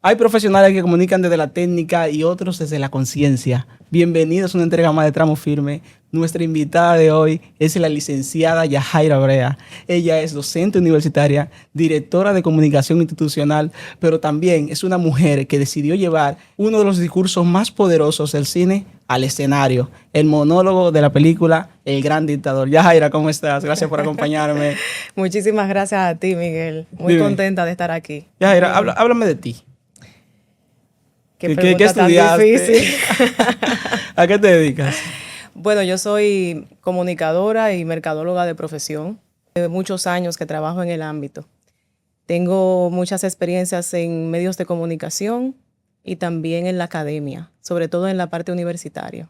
Hay profesionales que comunican desde la técnica y otros desde la conciencia. Bienvenidos a una entrega más de Tramo Firme. Nuestra invitada de hoy es la licenciada Yajaira Brea. Ella es docente universitaria, directora de comunicación institucional, pero también es una mujer que decidió llevar uno de los discursos más poderosos del cine al escenario, el monólogo de la película El Gran Dictador. Yajaira, ¿cómo estás? Gracias por acompañarme. Muchísimas gracias a ti, Miguel. Muy contenta de estar aquí. Yajaira, háblame de ti. ¿Qué estudiaste? ¿A qué te dedicas? Bueno, yo soy comunicadora y mercadóloga de profesión. Muchos años que trabajo en el ámbito. Tengo muchas experiencias en medios de comunicación y también en la academia, sobre todo en la parte universitaria.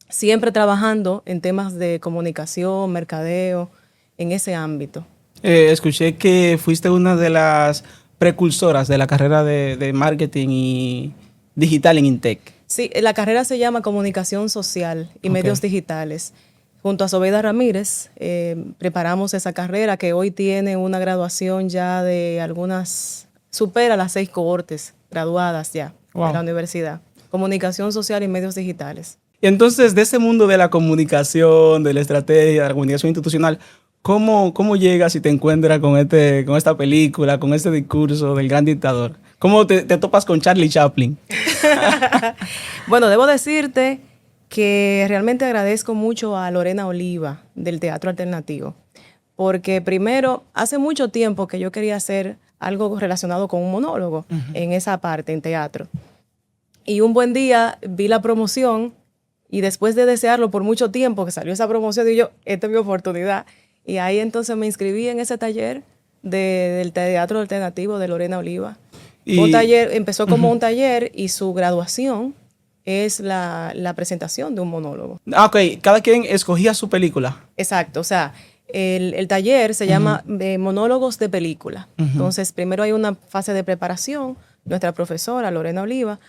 Siempre trabajando en temas de comunicación, mercadeo, en ese ámbito. Escuché que fuiste una de las precursoras de la carrera de marketing y digital en Intec. Sí, la carrera se llama Comunicación Social y Medios Digitales. Junto a Sobeida Ramírez preparamos esa carrera que hoy tiene una graduación ya de supera las 6 cohortes graduadas ya de la universidad. Comunicación Social y Medios Digitales. Y entonces, de ese mundo de la comunicación, de la estrategia, de la comunicación institucional, ¿cómo llegas y te encuentras con esta película, con este discurso del Gran Dictador? ¿Cómo te topas con Charlie Chaplin? Bueno, debo decirte que realmente agradezco mucho a Lorena Oliva del Teatro Alternativo, porque primero, hace mucho tiempo que yo quería hacer algo relacionado con un monólogo en esa parte, en teatro. Y un buen día vi la promoción y después de desearlo por mucho tiempo que salió esa promoción, dije yo, esta es mi oportunidad. Y ahí entonces me inscribí en ese taller del Teatro Alternativo de Lorena Oliva. Un taller, empezó como un taller y su graduación es la presentación de un monólogo. Ok, cada quien escogía su película. Exacto, o sea, el taller se llama Monólogos de Película. Entonces, primero hay una fase de preparación. Nuestra profesora, Lorena Oliva,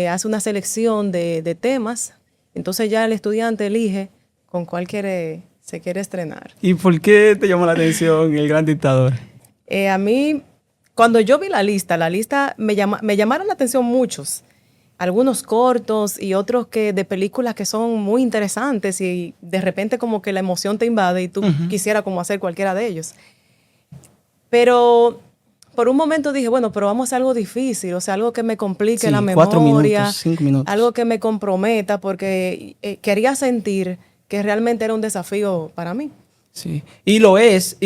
hace una selección de temas. Entonces ya el estudiante elige con cuál se quiere estrenar. ¿Y por qué te llamó la atención El Gran Dictador? A mí, cuando yo vi la lista me llamaron la atención muchos. Algunos cortos y otros de películas que son muy interesantes y de repente como que la emoción te invade y tú quisieras como hacer cualquiera de ellos. Pero por un momento dije, bueno, pero vamos a hacer algo difícil, o sea, algo que me complique la memoria. 4 minutos, 5 minutos. Algo que me comprometa porque quería sentir que realmente era un desafío para mí. Sí, y lo es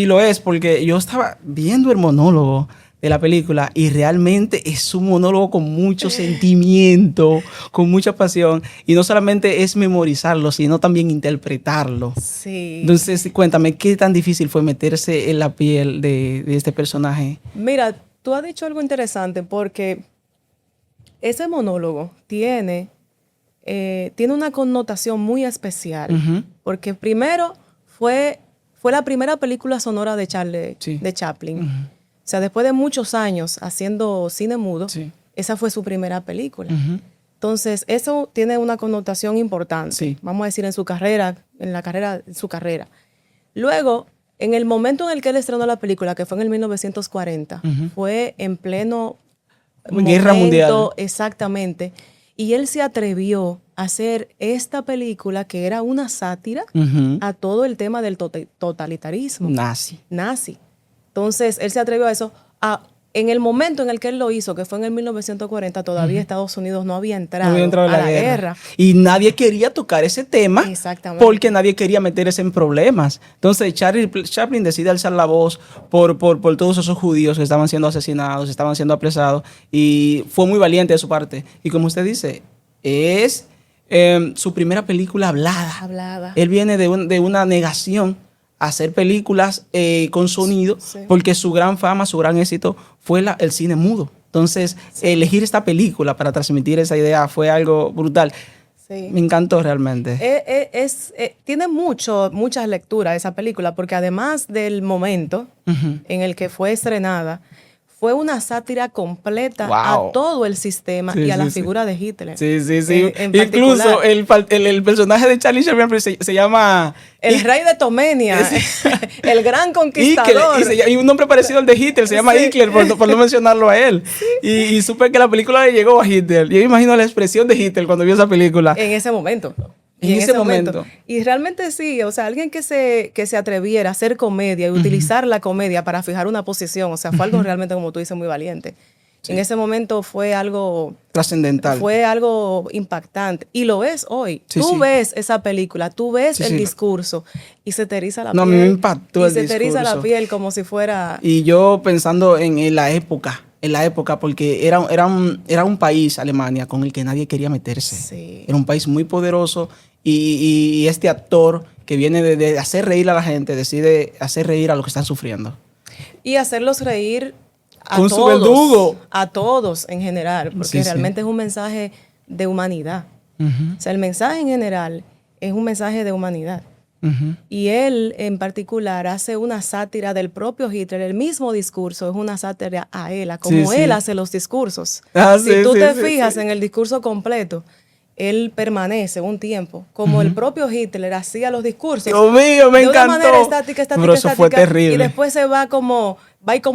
porque yo estaba viendo el monólogo de la película y realmente es un monólogo con mucho sentimiento, con mucha pasión, y no solamente es memorizarlo, sino también interpretarlo. Sí. Entonces, cuéntame, ¿qué tan difícil fue meterse en la piel de este personaje? Mira, tú has dicho algo interesante porque ese monólogo tiene una connotación muy especial, porque primero fue la primera película sonora de Chaplin. O sea, después de muchos años haciendo cine mudo, esa fue su primera película. Entonces, eso tiene una connotación importante, vamos a decir, en su carrera. Luego, en el momento en el que él estrenó la película, que fue en el 1940, fue en pleno Guerra Mundial. Exactamente. Y él se atrevió a hacer esta película que era una sátira a todo el tema del totalitarismo. Nazi. Entonces, él se atrevió a eso. En el momento en el que él lo hizo, que fue en el 1940, todavía Estados Unidos no había entrado a la guerra. Y nadie quería tocar ese tema. Exactamente. Porque nadie quería meterse en problemas. Entonces, Chaplin decide alzar la voz por todos esos judíos que estaban siendo asesinados, estaban siendo apresados. Y fue muy valiente de su parte. Y como usted dice, es su primera película hablada. Él viene de una negación a hacer películas con sonido, porque su gran fama, su gran éxito fue el cine mudo. Entonces, elegir esta película para transmitir esa idea fue algo brutal. Sí. Me encantó realmente. Tiene muchas lecturas esa película, porque además del momento en el que fue estrenada, fue una sátira completa Wow. a todo el sistema Sí, y a sí, la sí. figura de Hitler. Sí, sí, sí. En Incluso particular. el personaje de Charlie Chaplin se llama El rey de Tomenia, el gran Hitler, conquistador. y un nombre parecido al de Hitler, se llama Sí. Hitler, por no mencionarlo a él. Y supe que la película le llegó a Hitler. Yo imagino la expresión de Hitler cuando vio esa película. En ese momento. En ese momento. Y realmente sí, o sea, alguien que se atreviera a hacer comedia y utilizar la comedia para fijar una posición, o sea, fue algo realmente, como tú dices, muy valiente. Sí. En ese momento fue algo Trascendental. Fue algo impactante. Y lo es hoy. Sí, tú sí. ves esa película, tú ves Sí, el sí. discurso y se te eriza la No, a piel. mí me impactó y el se te eriza la discurso. piel como si fuera... Y yo pensando en la época, porque era un país, Alemania, con el que nadie quería meterse. Sí. Era un país muy poderoso y este actor que viene de hacer reír a la gente, decide hacer reír a los que están sufriendo. Y hacerlos reír a Con todos. su verdugo. A todos en general, porque Sí, sí. realmente es un mensaje de humanidad. Ujú, O sea, el mensaje en general es un mensaje de humanidad. ujú. Y él en particular hace una sátira del propio Hitler. El mismo discurso es una sátira a él, a cómo Sí, sí. él hace los discursos. Ah, Si sí, tú sí, te sí, fijas sí. en el discurso completo, él permanece un tiempo, como el propio Hitler hacía los discursos. Dios mío, me de encantó. una manera estática, Pero eso fue terrible. y después se va como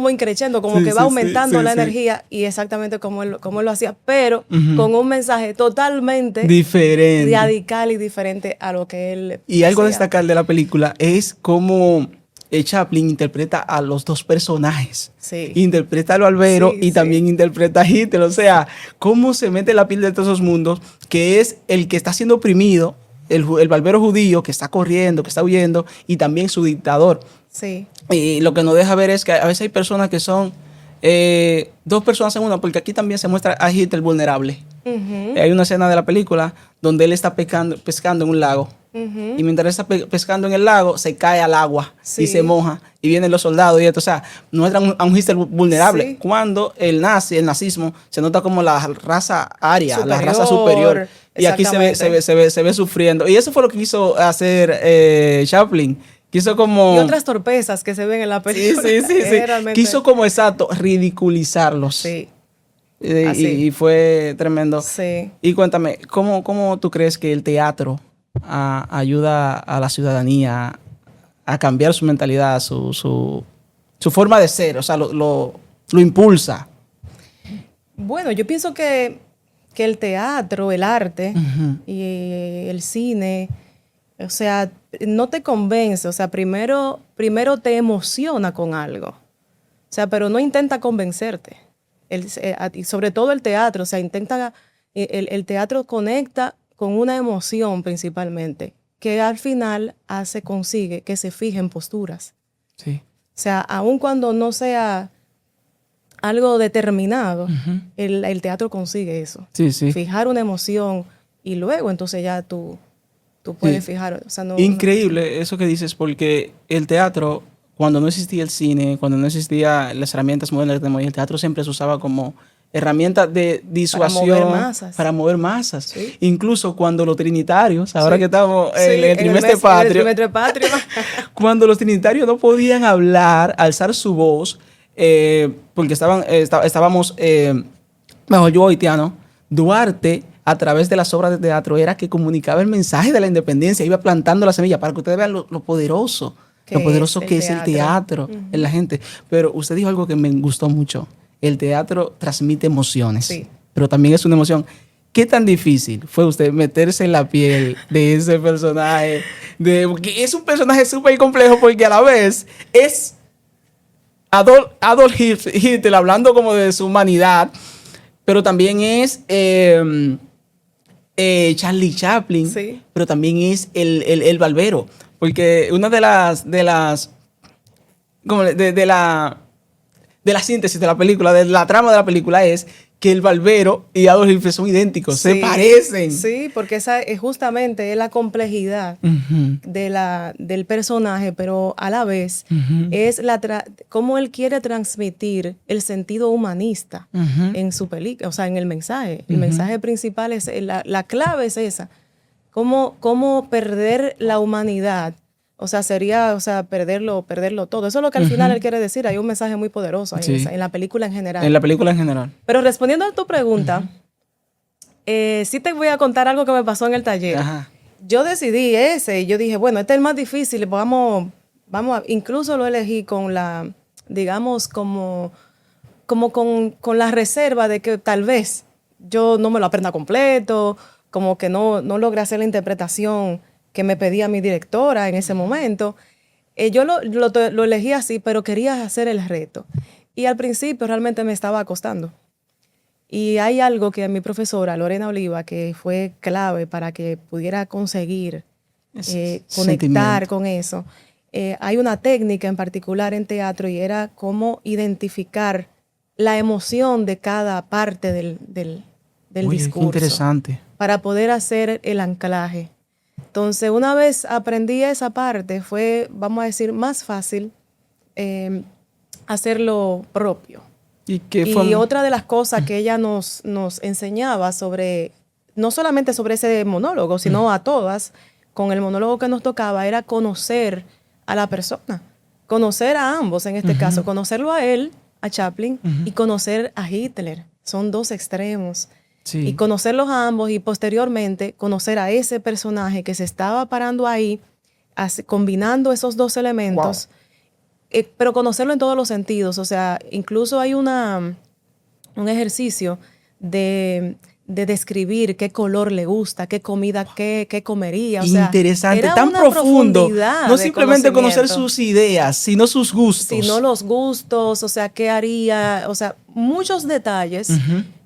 increciendo, como Sí, que va sí, aumentando sí, la sí. energía, y exactamente como él lo hacía, pero con un mensaje totalmente Diferente. radical y diferente a lo que él Y algo a hacía. destacar de la película es cómo Chaplin interpreta a los dos personajes. Sí. Interpreta a lo albero Sí, y sí. también interpreta a Hitler. O sea, cómo se mete en la piel de todos esos mundos, que es el que está siendo oprimido, el barbero judío que está corriendo, que está huyendo, y también su dictador. Sí. Y lo que nos deja ver es que a veces hay personas que son dos personas en una, porque aquí también se muestra a Hitler vulnerable. Ujú, Hay una escena de la película donde él está pescando en un lago. ujú. Y mientras está pescando en el lago, se cae al agua Sí. y se moja. Y vienen los soldados y esto. O sea, muestran a un Hitler vulnerable. Sí. Cuando el nazismo, se nota como la raza aria, la Superior, raza superior. Y aquí exactamente. se ve sufriendo. Y eso fue lo que quiso hacer Chaplin. Quiso como... Y otras torpezas que se ven en la Sí, película. sí, sí, sí. Realmente- Quiso como, exacto, ridiculizarlos. Sí, Y, así. y fue tremendo. sí. Y cuéntame, ¿cómo tú crees que el teatro ayuda a la ciudadanía a cambiar su mentalidad, su forma de ser? O sea, lo impulsa. Bueno, yo pienso que el teatro, el arte Ujú. y el cine, o sea, no te convence, o sea, primero te emociona con algo, o sea, pero no intenta convencerte. Y sobre todo el teatro, o sea, el teatro conecta con una emoción principalmente, que al final consigue que se fijen posturas. Sí. O sea, aun cuando no sea algo determinado, el teatro consigue eso. Sí, sí. Fijar una emoción y luego entonces ya tú puedes Sí. fijar. O sea, Increíble eso que dices, porque el teatro, cuando no existía el cine, cuando no existían las herramientas modernas de tecnología, el teatro siempre se usaba como herramienta de disuasión mover masas. Sí. Incluso cuando los trinitarios, ahora Sí. que estamos Sí, en el trimestre en el patrio, trimestre patrio. cuando los trinitarios no podían hablar, alzar su voz, porque estábamos bajo yugo haitiano, Duarte, a través de las obras de teatro, era que comunicaba el mensaje de la independencia, iba plantando la semilla para que ustedes vean lo poderoso, Que lo poderoso es el que es el teatro en la gente. Pero usted dijo algo que me gustó mucho. El teatro transmite emociones, Sí. pero también es una emoción. ¿Qué tan difícil fue usted meterse en la piel de ese personaje? Porque es un personaje súper complejo porque a la vez es Adolf Hitler hablando como de su humanidad, pero también es Charlie Chaplin, Sí. pero también es el barbero. Porque una de la síntesis de la película, de la trama de la película es que el barbero y Adolf Hitler son idénticos, se Sí, parecen. Sí, porque esa es justamente la complejidad Ujú, del personaje, pero a la vez ujú, es cómo él quiere transmitir el sentido humanista ujú. en su película, o sea, en el mensaje. El mensaje principal es, la clave es esa. Cómo perder la humanidad. O sea, sería, o sea, perderlo todo. Eso es lo que al final él quiere decir. Hay un mensaje muy poderoso ahí, Sí. en la película en general. En la película en general. Pero respondiendo a tu pregunta, sí te voy a contar algo que me pasó en el taller. Ajá. Yo decidí ese y yo dije, bueno, este es el más difícil, incluso lo elegí con la, digamos, como con la reserva de que tal vez yo no me lo aprenda completo, como que no logré hacer la interpretación que me pedía mi directora en ese momento. Yo lo elegí así, pero quería hacer el reto. Y al principio realmente me estaba costando. Y hay algo que mi profesora, Lorena Oliva, que fue clave para que pudiera conseguir conectar con eso. Hay una técnica en particular en teatro y era cómo identificar la emoción de cada parte del discurso. Qué interesante. Para poder hacer el anclaje. Entonces, una vez aprendí esa parte, fue, vamos a decir, más fácil hacerlo propio. Y otra de las cosas que ella nos enseñaba sobre, no solamente sobre ese monólogo, sino a todas, con el monólogo que nos tocaba, era conocer a la persona, conocer a ambos en este caso, conocerlo a él, a Chaplin, y conocer a Hitler. Son dos extremos. Sí. Y conocerlos a ambos y posteriormente conocer a ese personaje que se estaba parando ahí, combinando esos dos elementos. Wow. Pero conocerlo en todos los sentidos. O sea, incluso hay un ejercicio de describir qué color le gusta, qué comida, qué comería. O sea, interesante, tan profundo. No simplemente conocer sus ideas, sino sus gustos. Sino los gustos, o sea, qué haría. O sea, muchos detalles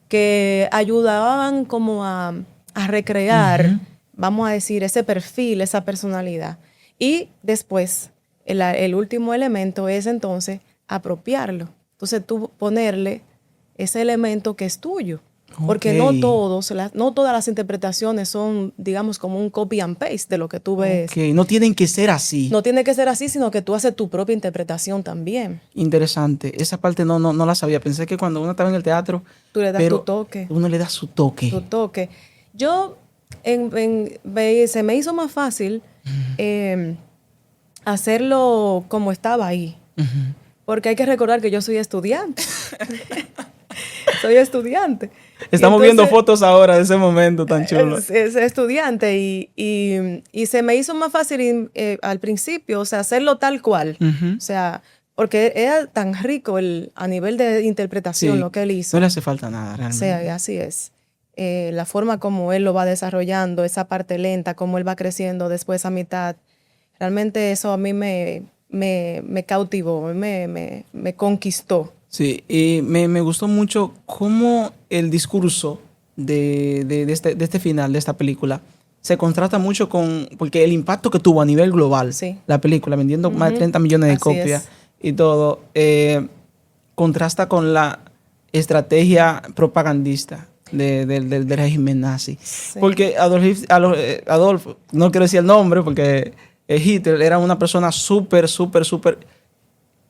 que ayudaban como a recrear, vamos a decir, ese perfil, esa personalidad. Y después, el último elemento es entonces apropiarlo. Entonces tú ponerle ese elemento que es tuyo. Porque no todas las interpretaciones son, digamos, como un copy and paste de lo que tú ves. No tienen que ser así. No tiene que ser así, sino que tú haces tu propia interpretación también. Interesante. Esa parte no la sabía. Pensé que cuando uno estaba en el teatro... Tú le das tu toque. Uno le da su toque. Tu toque. Yo, se me hizo más fácil hacerlo como estaba ahí. Porque hay que recordar que yo soy estudiante. Soy estudiante. Estamos viendo fotos ahora de ese momento tan chulo. Es estudiante y se me hizo más fácil al principio, o sea, hacerlo tal cual. O sea, porque era tan rico a nivel de interpretación lo que él hizo. No le hace falta nada, realmente. O sea, así es. La forma como él lo va desarrollando, esa parte lenta, cómo él va creciendo después a mitad. Realmente eso a mí me cautivó, me conquistó. Sí, y me gustó mucho cómo el discurso de este final, de esta película, se contrasta mucho porque el impacto que tuvo a nivel global, la película, vendiendo más de 30 millones de copias y todo, contrasta con la estrategia propagandista del régimen nazi. Sí. Porque Adolf, no quiero decir el nombre, porque Hitler era una persona súper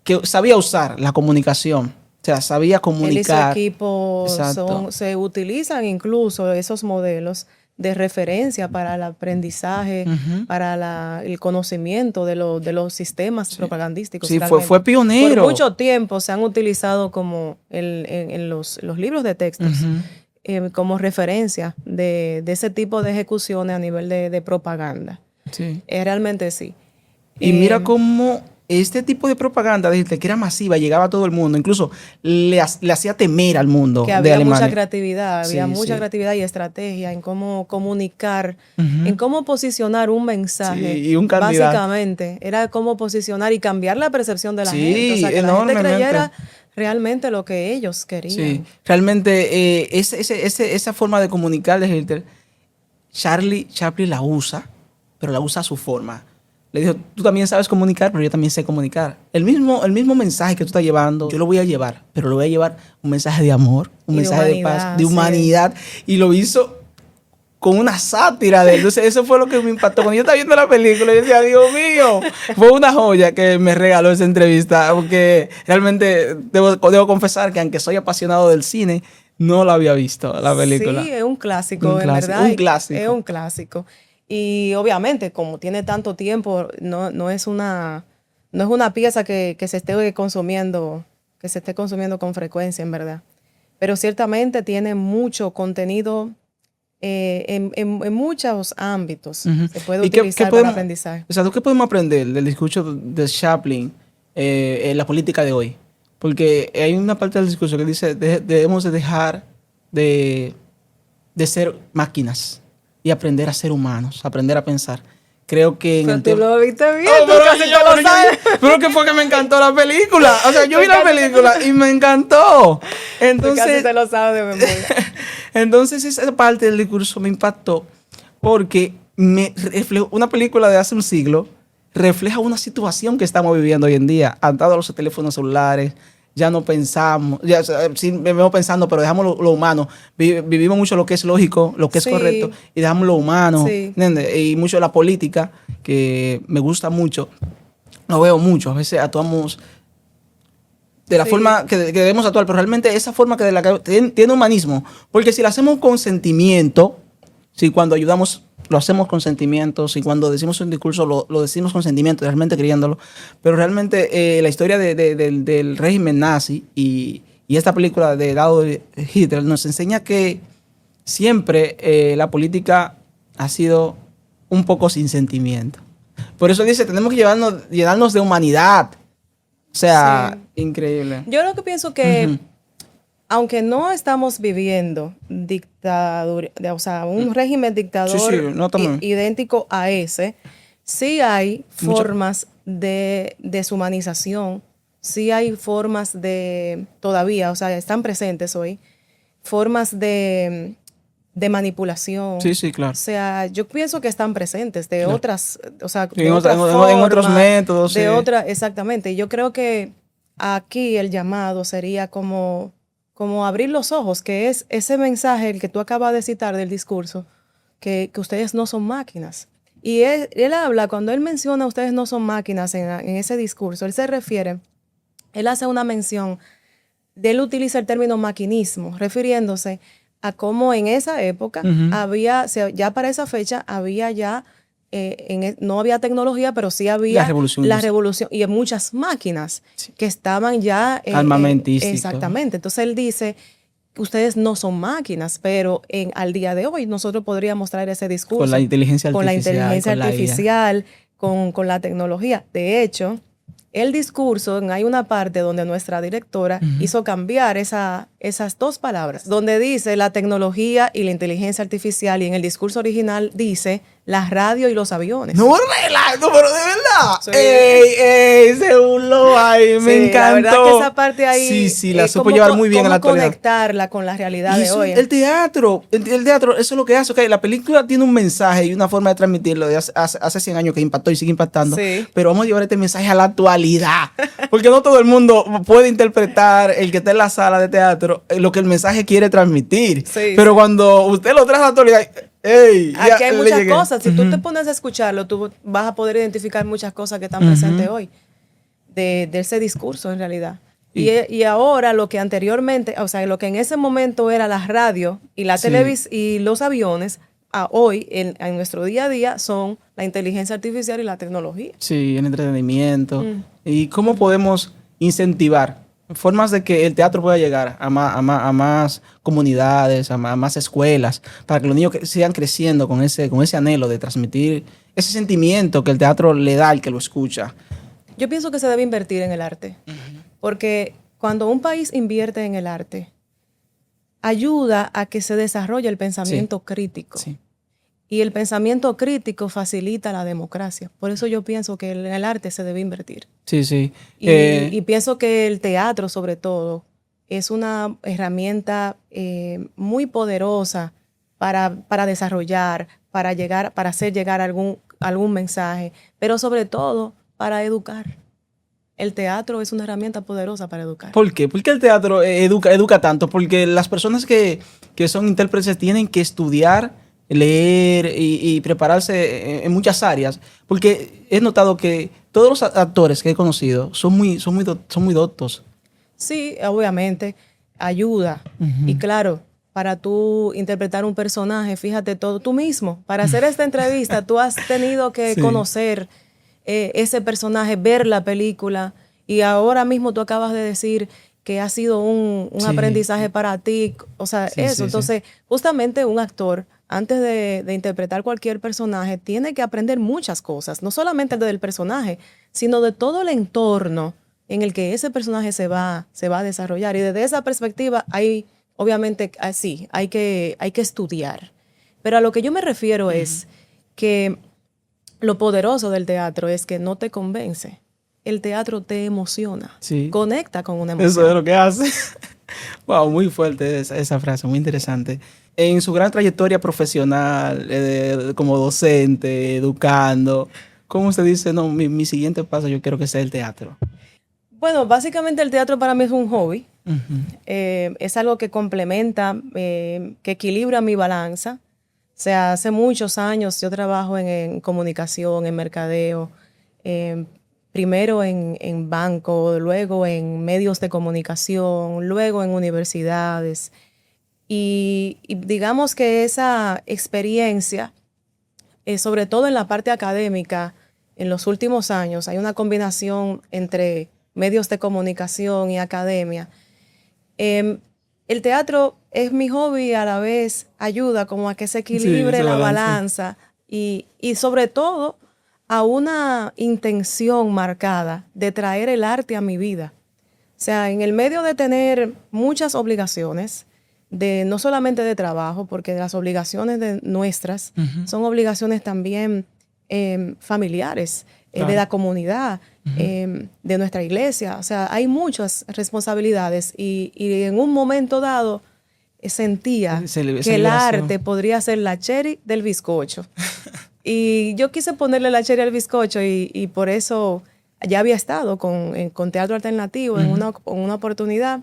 que sabía usar la comunicación, o sea, sabía comunicar. Él y su equipo se utilizan incluso esos modelos de referencia para el aprendizaje, para el conocimiento de los sistemas propagandísticos. Sí, fue pionero. Por mucho tiempo se han utilizado como en los libros de textos como referencia de ese tipo de ejecuciones a nivel de propaganda. Sí. Realmente sí. Y mira cómo este tipo de propaganda, desde que era masiva, llegaba a todo el mundo, incluso le hacía temer al mundo que de Alemania. Mucha creatividad, había mucha creatividad y estrategia en cómo comunicar, en cómo posicionar un mensaje. Y un candidato. Básicamente, era cómo posicionar y cambiar la percepción de la gente. O sea, que la gente creyera realmente lo que ellos querían. Sí, realmente esa forma de comunicar de Hitler, Chaplin la usa, pero la usa a su forma. Le dijo, tú también sabes comunicar, pero yo también sé comunicar. El mismo mensaje que tú estás llevando, yo lo voy a llevar, pero lo voy a llevar un mensaje de amor, un mensaje de paz, de humanidad. Y lo hizo con una sátira de él. Entonces, eso fue lo que me impactó. Cuando yo estaba viendo la película, yo decía, Dios mío, fue una joya que me regaló esa entrevista, porque realmente debo confesar que aunque soy apasionado del cine, no la había visto, la película. Sí, es un clásico, en verdad. Un clásico. Es un clásico. Y obviamente, como tiene tanto tiempo, no es una pieza que se esté consumiendo, con frecuencia, en verdad. Pero ciertamente tiene mucho contenido en muchos ámbitos. Ujú. Se puede ¿Y qué utilizar para podemos, aprendizaje. o sea, ¿qué podemos aprender del discurso de Chaplin en la política de hoy? Porque hay una parte del discurso que dice debemos de dejar de, de ser máquinas y aprender a ser humanos, aprender a pensar. Creo que en Pero el tú tema... lo viste bien, Oh, tú pero, casi te lo sabes. pero que fue que me encantó la película. O sea, yo vi la película y me encantó. Tú casi Entonces, te lo sabes de memoria. entonces esa parte del discurso me impactó porque me reflejó, una película de hace un siglo refleja una situación que estamos viviendo hoy en día. Atados a los teléfonos celulares, ya no pensamos, ya o sea, sí me veo pensando, pero dejamos lo humano. Vivimos mucho lo que es lógico, lo que es Sí. correcto, y dejamos lo humano, Sí. ¿entiendes? Y mucho la política, que me gusta mucho. Lo veo mucho, a veces actuamos de la Sí. forma que debemos actuar, pero realmente esa forma que de la que tiene humanismo, porque si la hacemos con sentimiento, si cuando ayudamos lo hacemos con sentimiento, si cuando decimos un discurso lo decimos con sentimiento, realmente creyéndolo, pero realmente la historia del régimen nazi y esta película de Adolf Hitler nos enseña que siempre la política ha sido un poco sin sentimiento. Por eso dice, tenemos que llenarnos de humanidad. O sea, Sí. increíble. Yo lo que pienso que, Ujú. aunque no estamos viviendo dictadura, o sea, un régimen dictador Sí, no estamos- idéntico a ese, sí hay Mucho- formas de deshumanización, sí hay formas todavía, o sea, están presentes hoy, formas de manipulación. Sí, sí, claro. O sea, yo pienso que están presentes de Claro. otras, o sea, Sí, de otra en otros forma, métodos. de sí. otra, exactamente. Y yo creo que aquí el llamado sería como abrir los ojos, que es ese mensaje el que tú acabas de citar del discurso, que ustedes no son máquinas. Y él habla, cuando él menciona ustedes no son máquinas en ese discurso, él hace una mención, él utiliza el término maquinismo, refiriéndose a cómo en esa época Ujú. ya para esa fecha había ya, no había tecnología, pero sí había La revolución la industrial. revolución y muchas máquinas Sí. que estaban ya Armamentísticas. exactamente. Entonces él dice, ustedes no son máquinas, pero al día de hoy nosotros podríamos traer ese discurso Con la inteligencia con la artificial, inteligencia con la IA. artificial, con la tecnología. De hecho, el discurso, hay una parte donde nuestra directora hizo cambiar esas dos palabras, donde dice la tecnología y la inteligencia artificial, y en el discurso original dice la radio y los aviones. No, relajo, pero de verdad. Sí. ¡Ey, se burló ahí! Me Sí, encantó. la verdad que esa parte ahí Sí, sí, la es supo como llevar muy bien a la actualidad. conectarla con la realidad Y de eso, hoy. el teatro, el teatro, eso es lo que hace. Okay, la película tiene un mensaje y una forma de transmitirlo de hace 100 años que impactó y sigue impactando. Sí. Pero vamos a llevar este mensaje a la actualidad. Porque no todo el mundo puede interpretar, el que está en la sala de teatro, lo que el mensaje quiere transmitir. Sí, Pero sí. cuando usted lo trae a la actualidad, ¡ey! Aquí ya hay le muchas llegué. cosas. Si tú Ujú. te pones a escucharlo, tú vas a poder identificar muchas cosas que están presentes hoy de ese discurso en realidad. Y ahora lo que anteriormente, o sea, lo que en ese momento era la radio y la Sí. televisión y los aviones, a hoy en nuestro día a día son la inteligencia artificial y la tecnología. Sí, el entretenimiento. ¿Y cómo podemos incentivar formas de que el teatro pueda llegar a más comunidades, a más escuelas, para que los niños sigan creciendo con ese anhelo de transmitir ese sentimiento que el teatro le da al que lo escucha? Yo pienso que se debe invertir en el arte, porque cuando un país invierte en el arte, ayuda a que se desarrolle el pensamiento crítico. Sí. Y el pensamiento crítico facilita la democracia. Por eso yo pienso que en el arte se debe invertir. Sí, sí. Y pienso que el teatro, sobre todo, es una herramienta muy poderosa para desarrollar, para hacer llegar algún mensaje, pero sobre todo para educar. El teatro es una herramienta poderosa para educar. ¿Por qué? ¿Por qué el teatro educa tanto? Porque las personas que son intérpretes tienen que estudiar, leer y prepararse en muchas áreas. Porque he notado que todos los actores que he conocido son muy doctos. Sí, obviamente, ayuda. Ujú. Y claro, para tú interpretar un personaje, fíjate todo, tú mismo, para hacer esta entrevista, tú has tenido que Sí. conocer ese personaje, ver la película, y ahora mismo tú acabas de decir que ha sido un Sí. aprendizaje para ti, o sea, Sí, eso. sí, sí. Entonces, justamente un actor, antes de interpretar cualquier personaje, tiene que aprender muchas cosas, no solamente del personaje, sino de todo el entorno en el que ese personaje se va a desarrollar. Y desde esa perspectiva, hay, obviamente, así, hay que estudiar. Pero a lo que yo me refiero es que lo poderoso del teatro es que no te convence. El teatro te emociona, Sí. conecta con una Eso emoción. es lo que hace. Wow, muy fuerte esa frase, muy interesante. En su gran trayectoria profesional, como docente, educando, ¿cómo usted dice, no, mi siguiente paso yo quiero que sea el teatro? Bueno, básicamente el teatro para mí es un hobby. Ujú. Es algo que complementa, que equilibra mi balanza. O sea, hace muchos años yo trabajo en comunicación, en mercadeo, primero en banco, luego en medios de comunicación, luego en universidades. Y digamos que esa experiencia, sobre todo en la parte académica, en los últimos años hay una combinación entre medios de comunicación y academia. Em, el teatro es mi hobby y a la vez ayuda como a que se Sí, equilibre ese la balance. balanza y sobre todo a una intención marcada de traer el arte a mi vida. O sea, en el medio de tener muchas obligaciones, de no solamente de trabajo, porque las obligaciones de nuestras son obligaciones también familiares, de Claro. la comunidad, de nuestra iglesia. O sea, hay muchas responsabilidades y en un momento dado sentía Esa que el liberación. arte podría ser la cherry del bizcocho. Y yo quise ponerle la cherry al bizcocho y por eso ya había estado con teatro alternativo en una oportunidad.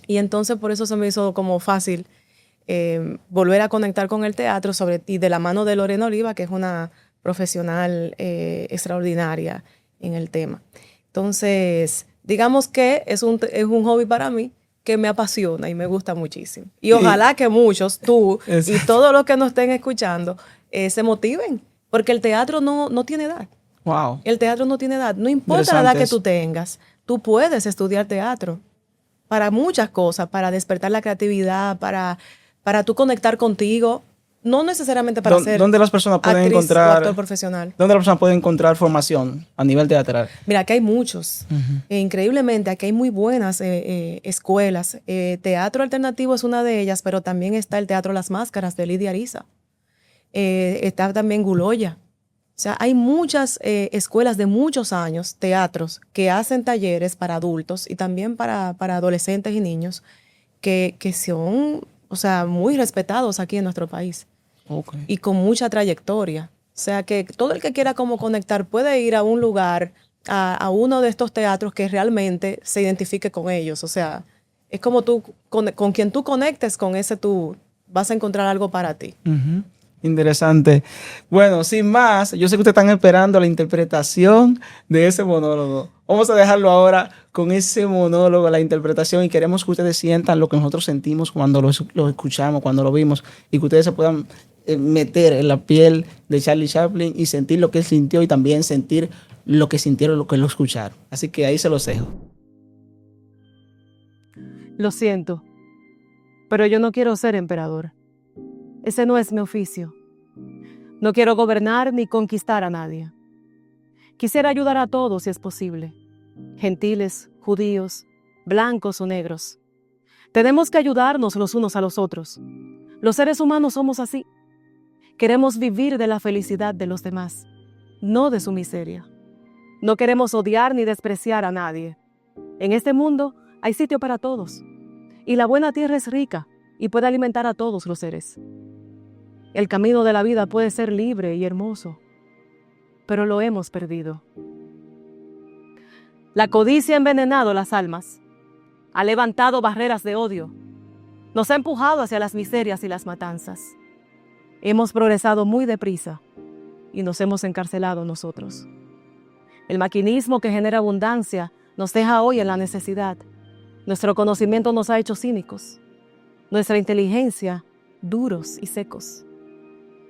Y entonces por eso se me hizo como fácil volver a conectar con el teatro y de la mano de Lorena Oliva, que es una profesional extraordinaria en el tema. Entonces, digamos que es un hobby para mí que me apasiona y me gusta muchísimo. Y ojalá que muchos, tú y Exacto. todos los que nos estén escuchando, se motiven, porque el teatro no tiene edad. Wow. El teatro no tiene edad. No importa la edad Interesante que eso. tú tengas, tú puedes estudiar teatro para muchas cosas, para despertar la creatividad, para tú conectar contigo, no necesariamente para ser ¿Dónde las personas pueden actriz o encontrar, actor profesional. dónde las personas pueden encontrar formación a nivel teatral? Mira, aquí hay muchos. Increíblemente, aquí hay muy buenas escuelas. Teatro alternativo es una de ellas, pero también está el Teatro Las Máscaras de Lidia Ariza. Está también Guloya. O sea, hay muchas escuelas de muchos años, teatros, que hacen talleres para adultos y también para adolescentes y niños que son, o sea, muy respetados aquí en nuestro país Okay. y con mucha trayectoria. O sea, que todo el que quiera como conectar puede ir a un lugar, a uno de estos teatros que realmente se identifique con ellos. O sea, es como tú, con quien tú conectes, con ese tú vas a encontrar algo para ti. Ujú. Interesante. Bueno, sin más, yo sé que ustedes están esperando la interpretación de ese monólogo. Vamos a dejarlo ahora con ese monólogo, la interpretación, y queremos que ustedes sientan lo que nosotros sentimos cuando lo escuchamos, cuando lo vimos, y que ustedes se puedan meter en la piel de Charlie Chaplin y sentir lo que él sintió y también sentir lo que sintieron, lo que lo escucharon. Así que ahí se los dejo. Lo siento, pero yo no quiero ser emperador. Ese no es mi oficio. No quiero gobernar ni conquistar a nadie. Quisiera ayudar a todos si es posible. Gentiles, judíos, blancos o negros. Tenemos que ayudarnos los unos a los otros. Los seres humanos somos así. Queremos vivir de la felicidad de los demás, no de su miseria. No queremos odiar ni despreciar a nadie. En este mundo hay sitio para todos. Y la buena tierra es rica y puede alimentar a todos los seres. El camino de la vida puede ser libre y hermoso, pero lo hemos perdido. La codicia ha envenenado las almas, ha levantado barreras de odio, nos ha empujado hacia las miserias y las matanzas. Hemos progresado muy deprisa y nos hemos encarcelado nosotros. El maquinismo que genera abundancia nos deja hoy en la necesidad. Nuestro conocimiento nos ha hecho cínicos. nuestra inteligencia, duros y secos.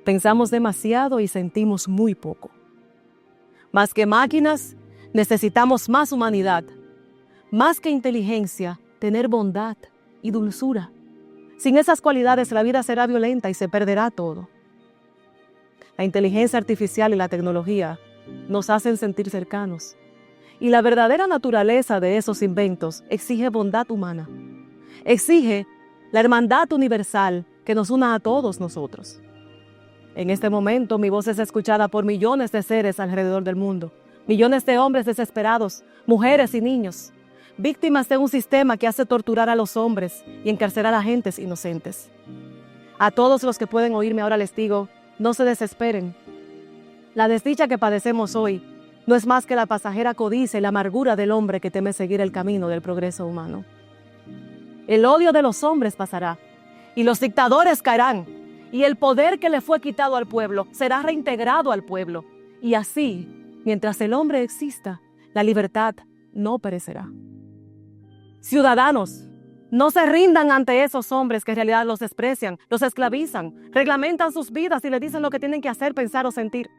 Pensamos demasiado y sentimos muy poco. Más que máquinas, necesitamos más humanidad. Más que inteligencia, tener bondad y dulzura. Sin esas cualidades, la vida será violenta y se perderá todo. La inteligencia artificial y la tecnología nos hacen sentir cercanos. Y la verdadera naturaleza de esos inventos exige bondad humana. Exige la hermandad universal que nos una a todos nosotros. En este momento, mi voz es escuchada por millones de seres alrededor del mundo. Millones de hombres desesperados, mujeres y niños, víctimas de un sistema que hace torturar a los hombres y encarcelar a gentes inocentes. A todos los que pueden oírme ahora les digo, no se desesperen. La desdicha que padecemos hoy no es más que la pasajera codicia y la amargura del hombre que teme seguir el camino del progreso humano. El odio de los hombres pasará y los dictadores caerán y el poder que le fue quitado al pueblo será reintegrado al pueblo. Y así, mientras el hombre exista, la libertad no perecerá. Ciudadanos, no se rindan ante esos hombres que en realidad los desprecian, los esclavizan, reglamentan sus vidas y les dicen lo que tienen que hacer, pensar o sentir.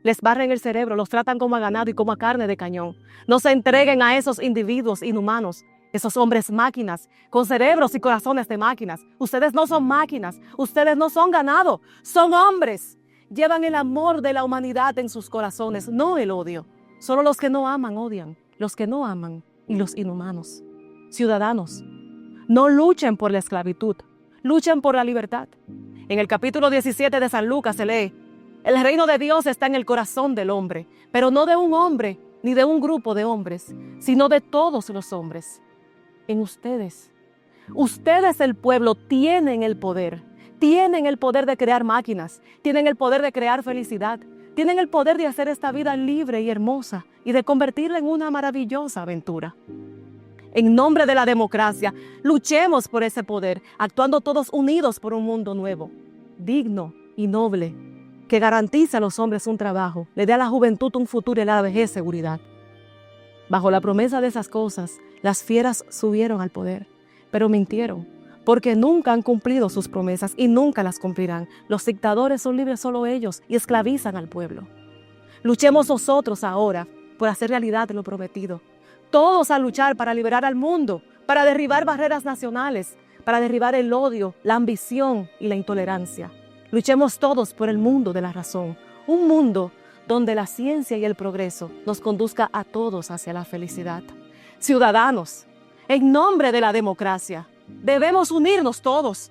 Les barren el cerebro, los tratan como a ganado y como a carne de cañón. No se entreguen a esos individuos inhumanos, esos hombres máquinas, con cerebros y corazones de máquinas. Ustedes no son máquinas, ustedes no son ganado, son hombres. Llevan el amor de la humanidad en sus corazones, no el odio. Solo los que no aman odian, los que no aman y los inhumanos. Ciudadanos, no luchen por la esclavitud, luchen por la libertad. En el capítulo 17 de San Lucas se lee, el reino de Dios está en el corazón del hombre, pero no de un hombre ni de un grupo de hombres, sino de todos los hombres. En ustedes. Ustedes, el pueblo, tienen el poder de crear máquinas, tienen el poder de crear felicidad, tienen el poder de hacer esta vida libre y hermosa y de convertirla en una maravillosa aventura. En nombre de la democracia, luchemos por ese poder, actuando todos unidos por un mundo nuevo, digno y noble, que garantice a los hombres un trabajo, le dé a la juventud un futuro y a la vejez seguridad. Bajo la promesa de esas cosas, las fieras subieron al poder, pero mintieron, porque nunca han cumplido sus promesas y nunca las cumplirán. Los dictadores son libres solo ellos y esclavizan al pueblo. Luchemos nosotros ahora por hacer realidad lo prometido. Todos a luchar para liberar al mundo, para derribar barreras nacionales, para derribar el odio, la ambición y la intolerancia. Luchemos todos por el mundo de la razón, un mundo donde la ciencia y el progreso nos conduzca a todos hacia la felicidad. Ciudadanos, en nombre de la democracia, debemos unirnos todos